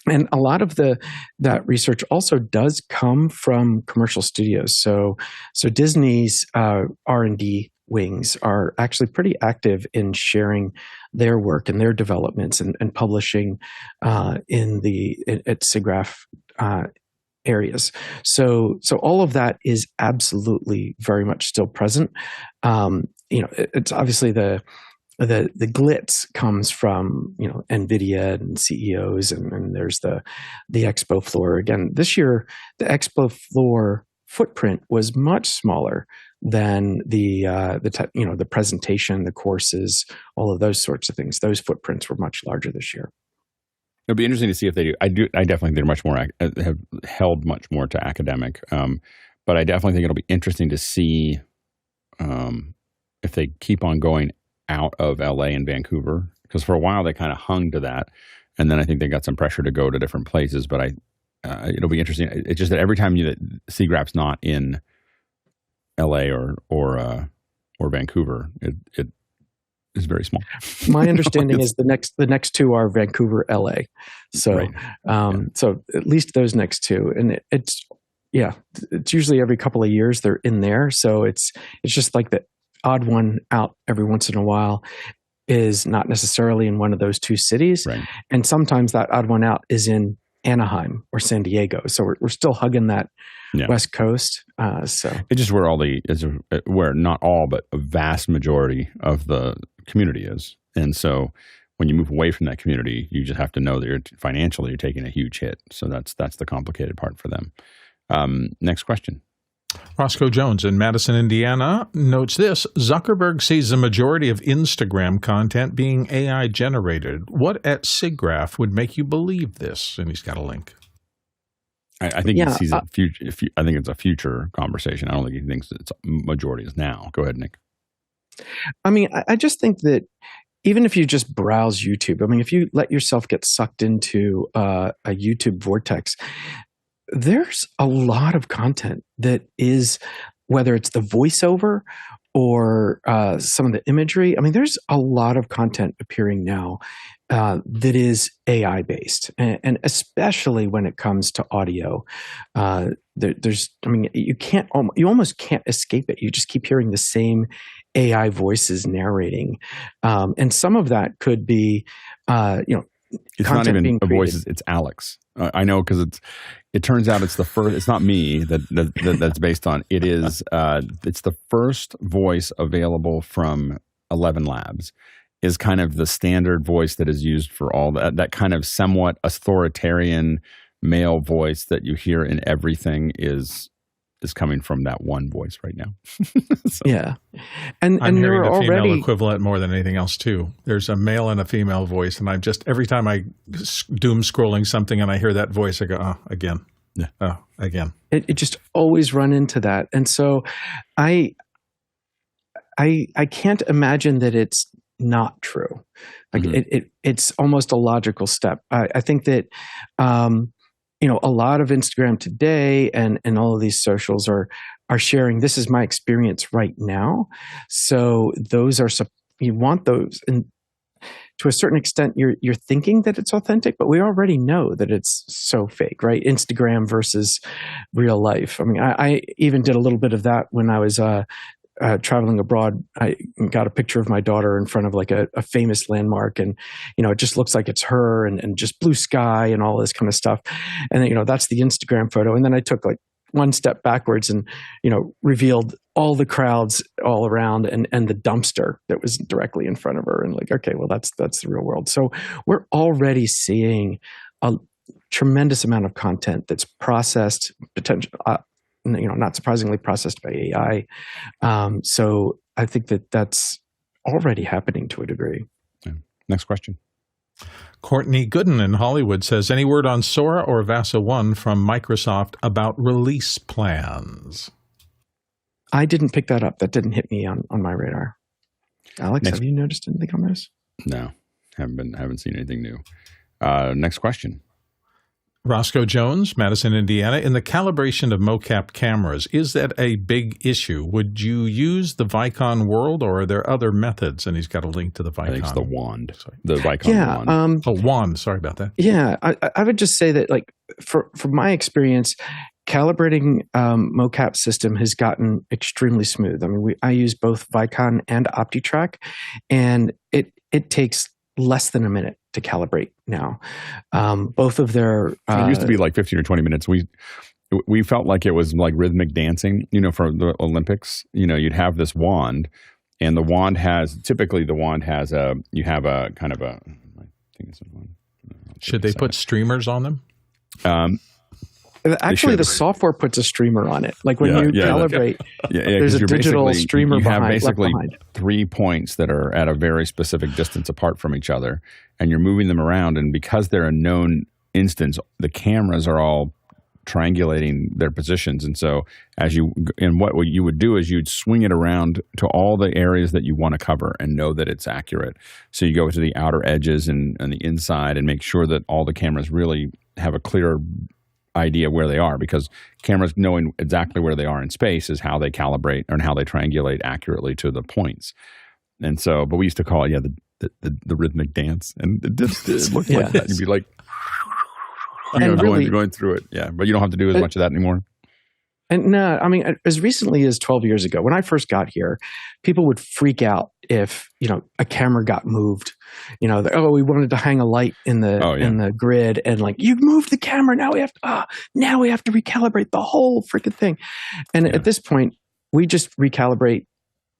And a lot of that research also does come from commercial studios. So Disney's R&D wings are actually pretty active in sharing their work and their developments and publishing at SIGGRAPH areas. So all of that is absolutely very much still present. It's obviously the glitz comes from NVIDIA and CEOs, and there's the expo floor. Again, this year the expo floor footprint was much smaller than the presentation, the courses, all of those sorts of things. Those footprints were much larger this year. It'll be interesting to see if they do. I definitely think they're much more have held much more to academic, but I definitely think it'll be interesting to see if they keep on going out of LA and Vancouver, because for a while they kind of hung to that, and then I think they got some pressure to go to different places. But it'll be interesting. It's just that every time SIGGRAPH's not in LA or Vancouver, it is very small. My understanding is the next two are Vancouver, LA. So right. So at least those next two, and it's usually every couple of years they're in there. So it's just like the odd one out every once in a while is not necessarily in one of those two cities. Right. And sometimes that odd one out is in Anaheim or San Diego. So we're still hugging that West Coast. So it's just where not all, but a vast majority of the community is. And so when you move away from that community, you just have to know that financially you're taking a huge hit. So that's the complicated part for them. Next question. Roscoe Jones in Madison, Indiana notes this: Zuckerberg sees the majority of Instagram content being AI generated. What at SIGGRAPH would make you believe this? And he's got a link. I think he sees a future. I think it's a future conversation. I don't think he thinks its majority is now. Go ahead, Nick. I mean, I just think that even if you just browse YouTube, I mean, if you let yourself get sucked into a YouTube vortex, there's a lot of content that is, whether it's the voiceover or some of the imagery. I mean, there's a lot of content appearing now that is AI based, and especially when it comes to audio. You almost can't escape it. You just keep hearing the same AI voices narrating, and some of that could be, it's not even a voice. It's Alex. I know, because it turns out it's the first. It's not me that's based on. It is. It's the first voice available from 11 Labs. Is kind of the standard voice that is used for all that kind of somewhat authoritarian male voice that you hear in everything is coming from that one voice right now. So. Yeah, and I'm hearing there the are female already equivalent more than anything else too. There's a male and a female voice, and I'm just every time I doom scrolling something and I hear that voice, I go, oh, again, again. It just always run into that, and so I can't imagine that it's not true. Like it's almost a logical step. I think that a lot of Instagram today and all of these socials are sharing, this is my experience right now. So those are, you want those, and to a certain extent you're thinking that it's authentic, but we already know that it's so fake, right? Instagram versus real life. I mean, I even did a little bit of that when I was traveling abroad. I got a picture of my daughter in front of like a famous landmark, and it just looks like it's her, and just blue sky and all this kind of stuff. And then, that's the Instagram photo. And then I took like one step backwards and revealed all the crowds all around and the dumpster that was directly in front of her, and like, okay, well that's the real world. So we're already seeing a tremendous amount of content that's processed, not surprisingly processed by AI. So I think that's already happening to a degree. Yeah. Next question. Courtney Gooden in Hollywood says, any word on SORA or VASA 1 from Microsoft about release plans? I didn't pick that up. That didn't hit me on my radar. Alex, have you noticed anything on this? No, haven't seen anything new. Next question. Roscoe Jones, Madison, Indiana. In the calibration of mocap cameras, is that a big issue? Would you use the Vicon World, or are there other methods? And he's got a link to the Vicon. I think it's the wand, the Vicon wand. Wand. Sorry about that. Yeah, I would just say that, like, from my experience, calibrating mocap system has gotten extremely smooth. I mean, I use both Vicon and OptiTrack, and it takes less than a minute to calibrate now. Both of their it used to be like 15 or 20 minutes. We felt like it was like rhythmic dancing, for the Olympics. You'd have this wand, and the wand has you have a kind of a, I think it's a wand. Should they put streamers on them? Actually, the software puts a streamer on it. Like when you calibrate, there's a digital streamer you have behind. basically 3 points that are at a very specific distance apart from each other, and you're moving them around. And because they're a known instance, the cameras are all triangulating their positions. And so what you would do is you'd swing it around to all the areas that you want to cover and know that it's accurate. So you go to the outer edges and the inside and make sure that all the cameras really have a clear idea where they are, because cameras knowing exactly where they are in space is how they calibrate and how they triangulate accurately to the points. And so, but we used to call it the rhythmic dance, and it looked like that. You'd be like, going through it, but you don't have to do as much of that anymore. And no, I mean, as recently as 12 years ago, when I first got here, people would freak out if, a camera got moved. We wanted to hang a light in the grid, and like, you moved the camera. Now we have to recalibrate the whole freaking thing. And at this point, we just recalibrate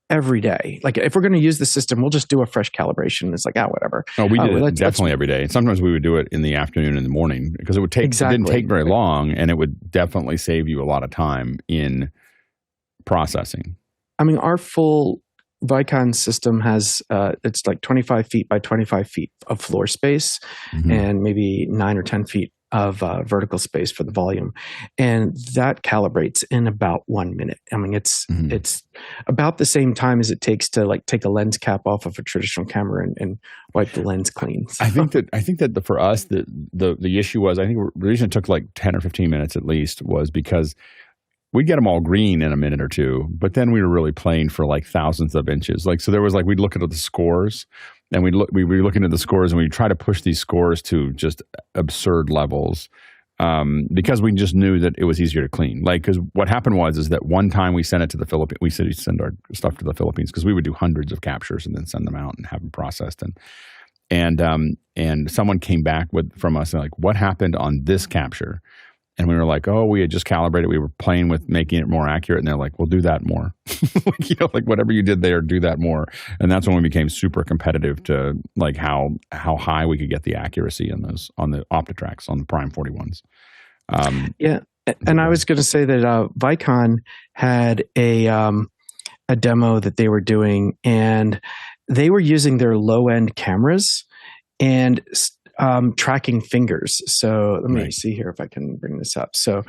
every day. Like, if we're going to use the system, we'll just do a fresh calibration. It's like, whatever. Oh, we did it definitely every day. Sometimes we would do it in the afternoon and the morning, because it didn't take very long, and it would definitely save you a lot of time in processing. I mean, our full Vicon system has it's like 25 feet by 25 feet of floor space, and maybe 9 or 10 feet of vertical space for the volume, and that calibrates in about 1 minute. I mean, it's about the same time as it takes to like take a lens cap off of a traditional camera and wipe the lens clean. So. I think that for us the issue was, I think the reason it took like 10 or 15 minutes at least was because we'd get them all green in a minute or two, but then we were really playing for like thousands of inches. Like, so there was like, we'd look at the scores, and we'd be looking at the scores, and we'd try to push these scores to just absurd levels, because we just knew that it was easier to clean. Like, because what happened is that one time we sent it to the Philippines. We said we'd send our stuff to the Philippines, because we would do hundreds of captures and then send them out and have them processed. And someone came back from us and like, what happened on this capture? And we were like, oh, we had just calibrated. We were playing with making it more accurate. And they're like, well, do that more. Like whatever you did there, do that more. And that's when we became super competitive to like how high we could get the accuracy on the OptiTracks, on the Prime 41s. And I was going to say that Vicon had a demo that they were doing, and they were using their low-end cameras and tracking fingers. So let me see here if I can bring this up. So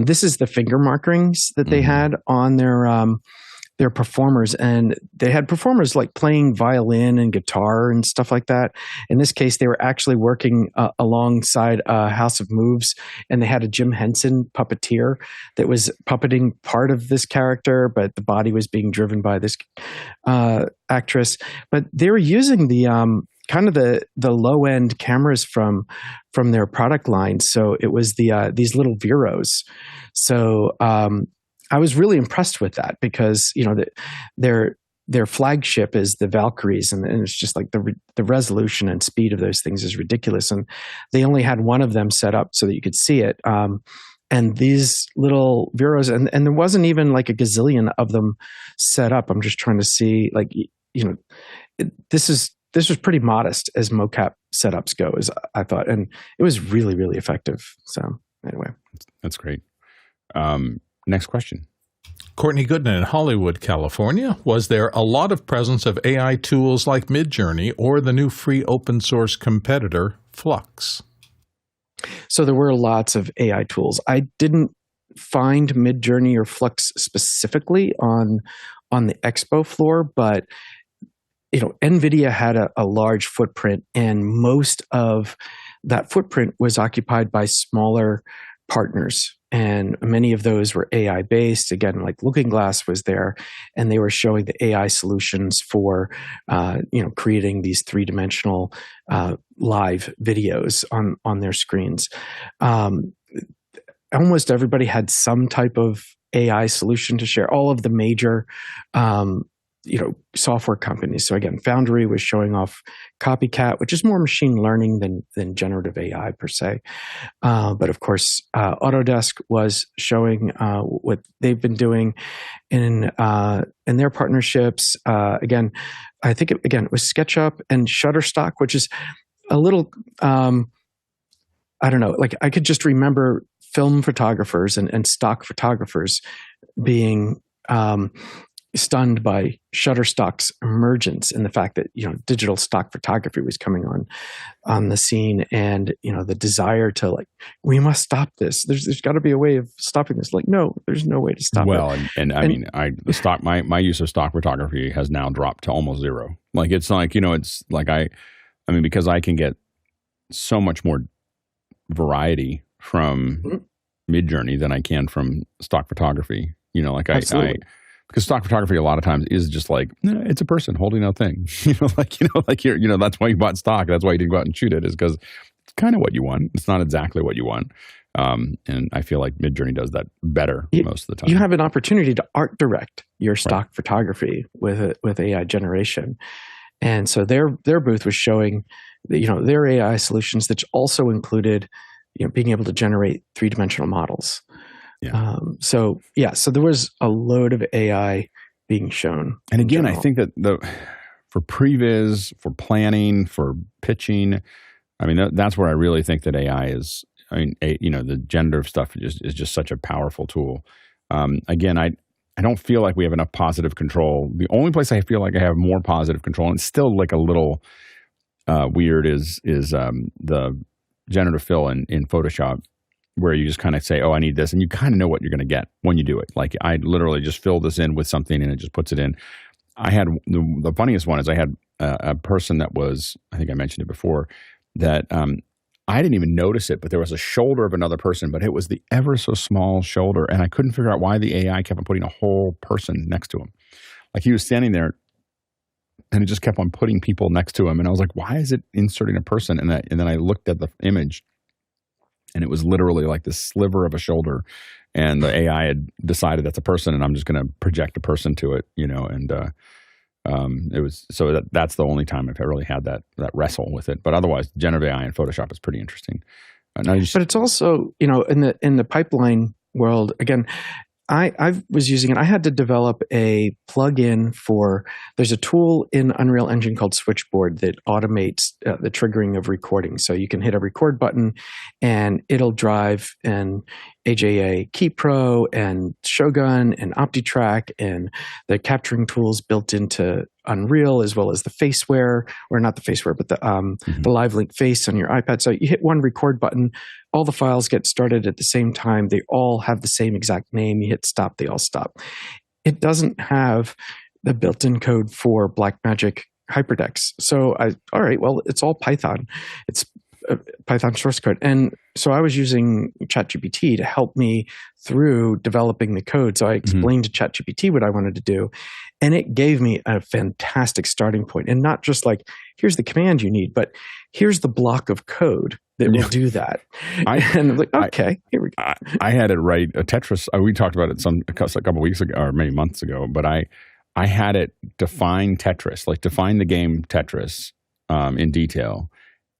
this is the finger markings that they had on their performers, and they had performers like playing violin and guitar and stuff like that. In this case, they were actually working alongside House of Moves, and they had a Jim Henson puppeteer that was puppeting part of this character, but the body was being driven by this actress. But they were using the kind of the low end cameras from their product line. So it was these little Viros. So I was really impressed with that, because their flagship is the Valkyries, and it's just like the resolution and speed of those things is ridiculous. And they only had one of them set up so that you could see it. And these little Viros, and there wasn't even like a gazillion of them set up. I'm just trying to see, like, this was pretty modest as mocap setups go, as I thought, and it was really, really effective. So anyway, that's great. Next question. Courtney Goodman in Hollywood, California. Was there a lot of presence of AI tools like Midjourney or the new free open source competitor, FLUX? So there were lots of AI tools. I didn't find Midjourney or FLUX specifically on the expo floor, but NVIDIA had a large footprint, and most of that footprint was occupied by smaller partners. And many of those were AI based. Again, like Looking Glass was there, and they were showing the AI solutions for, creating these 3-dimensional live videos on their screens. Almost everybody had some type of AI solution to share. All of the major, software companies. So again, Foundry was showing off Copycat, which is more machine learning than generative AI per se. But of course, Autodesk was showing what they've been doing in their partnerships. Again, I think it was SketchUp and Shutterstock, which is a little, I don't know, like I could just remember film photographers and stock photographers being stunned by Shutterstock's emergence and the fact that digital stock photography was coming on the scene, and the desire to we must stop this. There's got to be a way of stopping this. No, there's no way to stop it. Well, and I mean, my use of stock photography has now dropped to almost zero. It's because I can get so much more variety from Midjourney than I can from stock photography. Absolutely. Because stock photography a lot of times is just it's a person holding a thing. That's why you bought stock. That's why you didn't go out and shoot it, is because it's kind of what you want. It's not exactly what you want. And I feel like Midjourney does that better most of the time. You have an opportunity to art direct your stock photography with AI generation. And so their booth was showing their AI solutions that also included being able to generate 3-dimensional models. Yeah. So there was a load of AI being shown. And again, I think that for previs, for planning, for pitching, I mean, that's where I really think that AI is. I mean, the generative stuff is just such a powerful tool. Again, I don't feel like we have enough positive control. The only place I feel like I have more positive control, and it's still a little weird, is the generative fill in Photoshop, where you just kind of say, oh, I need this. And you kind of know what you're going to get when you do it. I literally just fill this in with something and it just puts it in. I had the funniest one is I had a person that was, I think I mentioned it before, that I didn't even notice it, but there was a shoulder of another person, but it was the ever so small shoulder. And I couldn't figure out why the AI kept on putting a whole person next to him. He was standing there and it just kept on putting people next to him. And I was like, why is it inserting a person? And then I looked at the image, and it was literally this sliver of a shoulder, and the AI had decided that's a person, and I'm just going to project a person to it, and it was that's the only time I've really had that wrestle with it. But otherwise, generative AI in Photoshop is pretty interesting. But it's also in the pipeline world again. I was using it. I had to develop a plugin there's a tool in Unreal Engine called Switchboard that automates the triggering of recording. So you can hit a record button and it'll drive an AJA Key Pro and Shogun and OptiTrack and the capturing tools built into Unreal, as well as the faceware, or not the faceware, but the live link face on your iPad. So you hit one record button, all the files get started at the same time. They all have the same exact name. You hit stop, they all stop. It doesn't have the built-in code for Blackmagic HyperDex. So all right, well, it's all Python. It's Python source code. And so I was using ChatGPT to help me through developing the code. So I explained to ChatGPT what I wanted to do, and it gave me a fantastic starting point. And not just here's the command you need, but here's the block of code that will do that. And I'm like, okay, here we go. I had it write a Tetris. We talked about it a couple weeks ago, or maybe months ago, but I had it define Tetris, define the game Tetris in detail.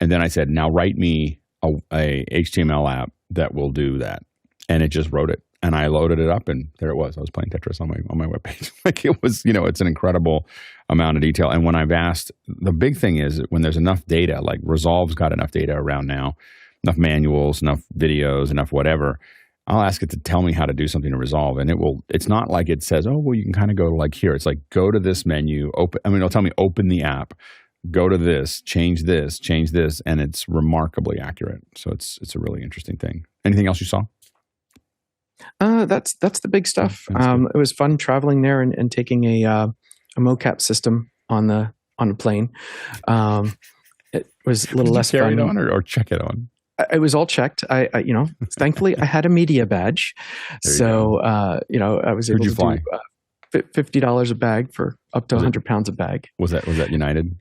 And then I said, now write me a HTML app that will do that. And it just wrote it. And I loaded it up, and there it was. I was playing Tetris on my webpage. It was, it's an incredible amount of detail. And when I've asked, the big thing is when there's enough data, Resolve's got enough data around now, enough manuals, enough videos, enough whatever, I'll ask it to tell me how to do something to Resolve. And it's not like it says, oh, well, you can kind of go here. It's go to this menu, it'll tell me open the app, go to this, change this, and it's remarkably accurate. So it's a really interesting thing. Anything else you saw? That's the big stuff. It was fun traveling there and taking a mocap system on the plane. was a little Did less you carry fun. it on or check it on? It was all checked. I thankfully I had a media badge, so I was able Where'd you to fly? do $50 a bag for up to 100 pounds a bag. Was that United?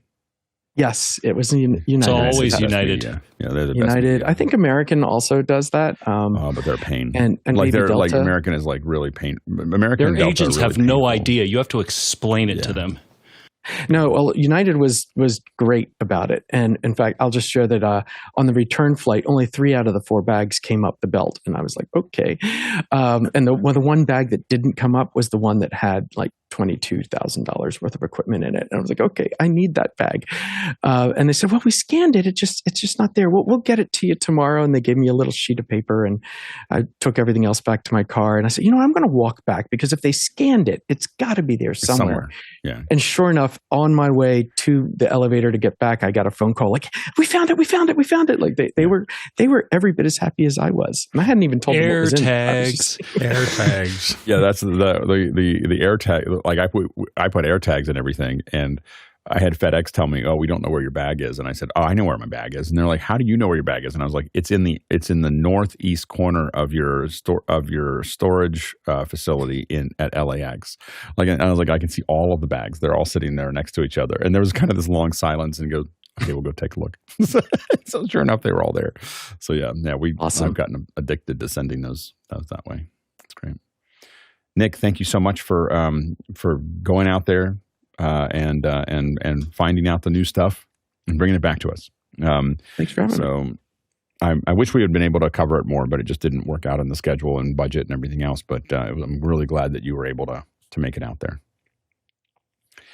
Yes, it was United. It's always Had it. United. Yeah, they're the best United. media. I think American also does that. But they're a pain. And like maybe they're Delta. like American is like really pain. American Their and Delta agents are really have no painful. idea. You have to explain it to Yeah. them. No, well, United was great about it, and in fact, I'll just share that on the return flight, only 3 out of the 4 bags came up the belt, and I was like, okay. And the one bag that didn't come up was the one that had like $22,000 worth of equipment in it, and I was like, okay, I need that bag. And they said, well, we scanned it; it's just not there. We'll get it to you tomorrow. And they gave me a little sheet of paper, and I took everything else back to my car, and I said, I'm going to walk back because if they scanned it, it's got to be there somewhere. Yeah. And sure enough, on my way to the elevator to get back, I got a phone call like, we found it. Like they were every bit as happy as I was. And I hadn't even told them what was in it. tags. Air tags. Yeah, that's the air tag. Like I put air tags in everything, and I had FedEx tell me, "Oh, we don't know where your bag is," and I said, "Oh, I know where my bag is." And they're like, "How do you know where your bag is?" And I was like, "It's in the northeast corner of your storage facility at LAX." Like, and I was like, I can see all of the bags. They're all sitting there next to each other, and there was kind of this long silence, and he goes, "Okay, we'll go take a look." So sure enough, they were all there. So yeah, Awesome. I've gotten addicted to sending those that way. That's great. Nick, thank you so much for going out there and finding out the new stuff and bringing it back to us. Thanks for having me. So I wish we had been able to cover it more, but it just didn't work out in the schedule and budget and everything else. But I'm really glad that you were able to make it out there.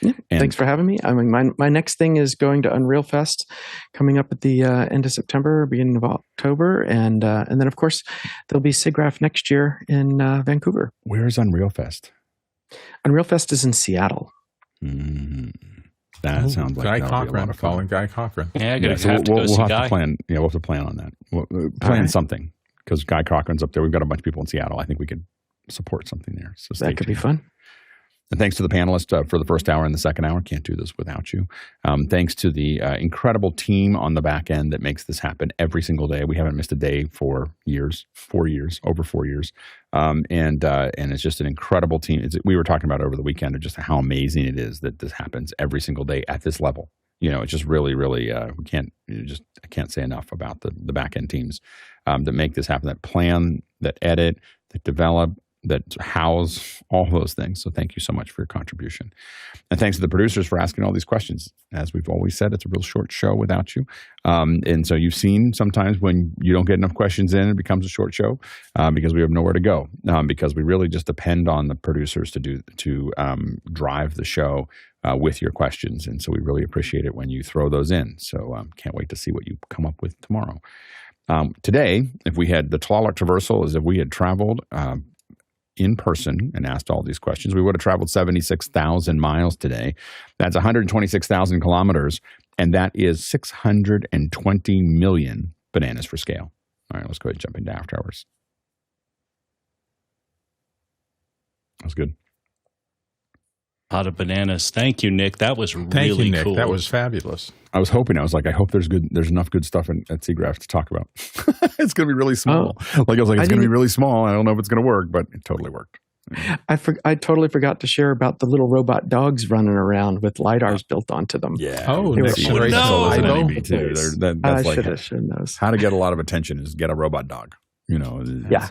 Yeah, And- thanks for having me. I mean, my next thing is going to Unreal Fest coming up at the end of September, beginning of October. And then, of course, there'll be SIGGRAPH next year in Vancouver. Where is Unreal Fest? Unreal Fest is in Seattle. Mm, that sounds like Guy that'll be a lot Cochran. of fun. Calling Guy Cochran. Yeah, Yeah, so have to go see have Guy. to plan. Yeah, we'll have to plan on that. We'll plan right. something because Guy Cochran's up there. We've got a bunch of people in Seattle. I think we could support something there. So stay That could be tuned. fun. And thanks to the panelists for the first hour and the second hour. Can't do this without you. Thanks to the incredible team on the back end that makes this happen every single day. We haven't missed a day for years, over 4 years. And it's just an incredible team. We were talking about over the weekend of just how amazing it is that this happens every single day at this level. It's just really, really, I can't say enough about the back end teams that make this happen, that plan, that edit, that develop, that house all those things. So thank you so much for your contribution. And thanks to the producers for asking all these questions. As we've always said, it's a real short show without you. And so you've seen sometimes when you don't get enough questions in, it becomes a short show because we have nowhere to go because we really just depend on the producers to drive the show with your questions. And so we really appreciate it when you throw those in. So can't wait to see what you come up with tomorrow. Today, if we had the Tlaloc Traversal, as if we had traveled in person and asked all these questions, we would have traveled 76,000 miles today. That's 126,000 kilometers, and that is 620 million bananas for scale. All right, let's go ahead and jump into After Hours. That was good. Pot of bananas. Thank you, Nick. That was really Thank you, Nick. cool. That was fabulous. I was like, I hope there's enough good stuff at SIGGRAPH to talk about. It's going to be really small. I was like, it's going to be really small. I don't know if it's going to work, but it totally worked. I totally forgot to share about the little robot dogs running around with LiDARs built onto them. Yeah. Oh, They were Nick's so raising no. the That's lido. too. That's I like should have known. how to get a lot of attention is get a robot dog. Yeah.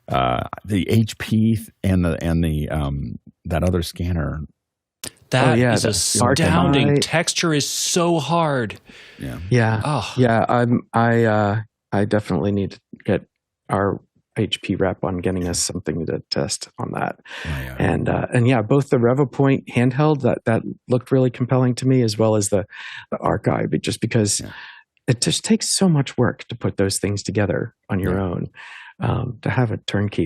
The HP and the that other scanner. That yeah, is that's astounding. RTI. Texture is so hard. Yeah. Yeah. Oh, Yeah, I definitely need to get our HP rep on getting us something to test on that. And yeah, both the RevoPoint handheld that looked really compelling to me, as well as the Archive, just because it just takes so much work to put those things together on your own. To have a turnkey